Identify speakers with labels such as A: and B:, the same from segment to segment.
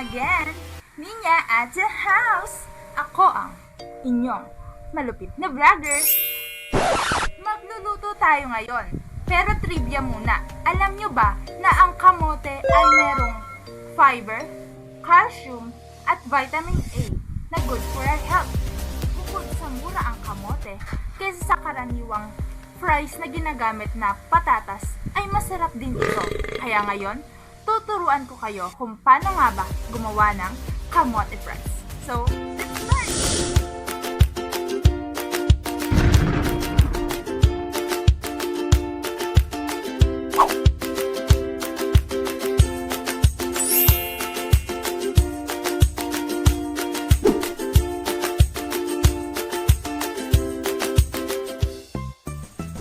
A: Again, Ninya at the house. Ako ang inyong malupit na vlogger. Magluluto tayo ngayon. Pero trivia muna. Alam nyo ba na ang kamote ay merong fiber, calcium, at vitamin A na good for our health? Bukod sa mura ang kamote, kaysa sa karaniwang fries na ginagamit na patatas, ay masarap din ito. Kaya ngayon, tuturuan ko kayo kung paano nga ba gumawa ng kamote fries. So, let's start!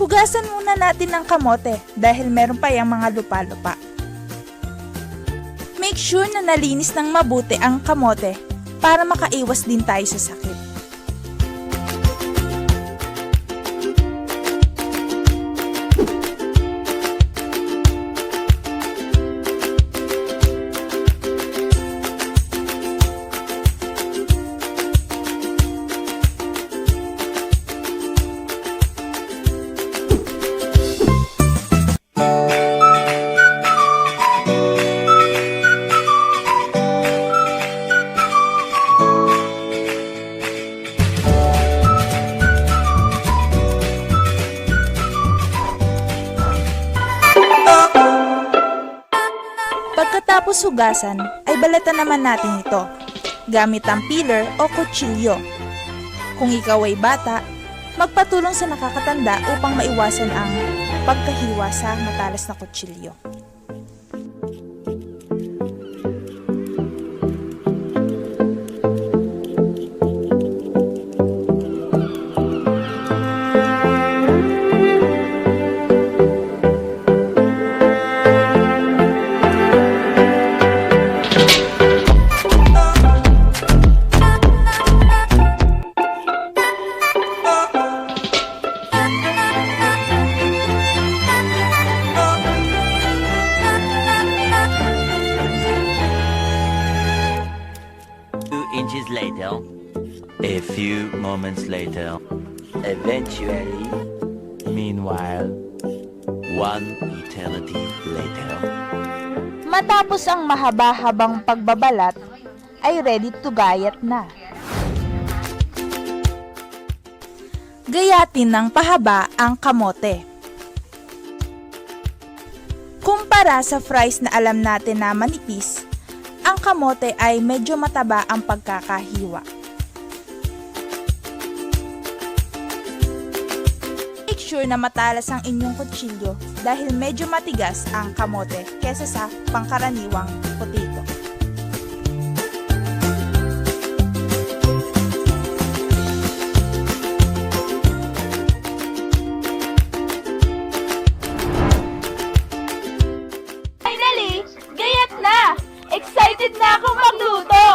B: Hugasan muna natin ng kamote dahil meron pa yung mga lupa-lupa. Make sure na nalinis ng mabuti ang kamote para makaiwas din tayo sa sakit. Pagkatapos hugasan, ay balatan naman natin ito gamit ang peeler o kutsilyo. Kung ikaw ay bata, magpatulong sa nakakatanda upang maiwasan ang pagkahiwa sa matalas na kutsilyo.
C: Inches later, a few moments later, eventually, meanwhile, one eternity later.
B: Matapos ang mahaba-habang pagbabalat, ay ready to gayat na. Gayatin ng pahaba ang kamote. Kumpara sa fries na alam natin na manipis, ang kamote ay medyo mataba ang pagkakahiwa. Make sure na matalas ang inyong kutsilyo dahil medyo matigas ang kamote kesa sa pangkaraniwang potato.
A: Finally, gayat na! Excited na akong magluto!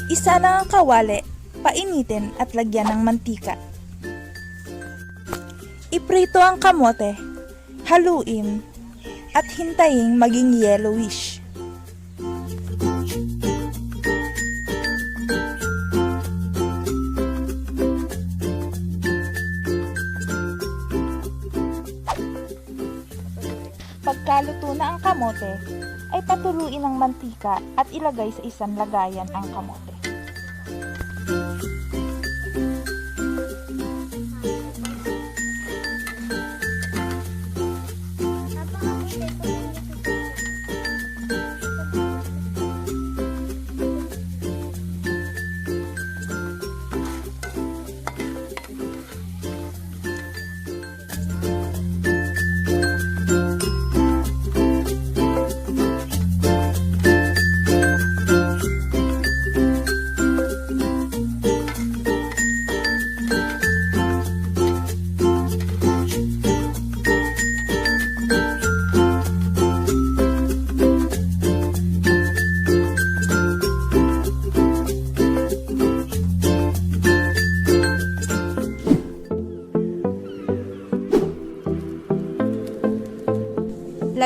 B: Isa lang ang kawali, painitin at lagyan ng mantika. Iprito ang kamote, haluin, at hintayin maging yellowish. Pagkaluto na ang kamote, ay patuluin ng mantika at ilagay sa isang lagayan ang kamote.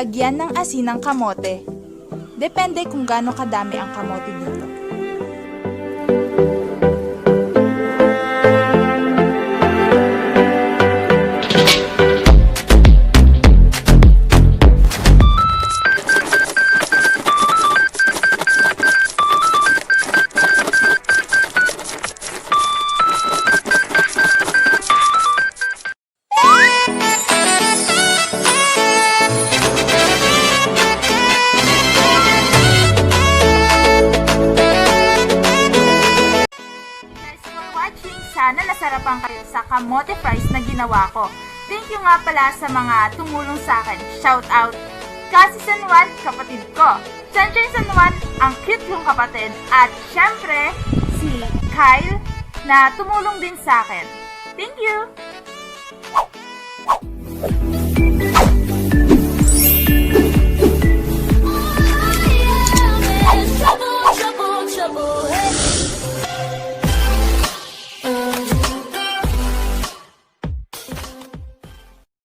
B: lagyan ng asin ng kamote. Depende kung gaano kadami ang kamote dito.
A: Thanks for watching. Sana nasarapan kayo sa kamote fries na ginawa ko. Thank you nga pala sa mga tumulong sa akin. Shout out! Kasi San Juan, kapatid ko. Sunshine San Juan, ang cute kong kapatid. At syempre, si Kyle na tumulong din sa akin. Thank you!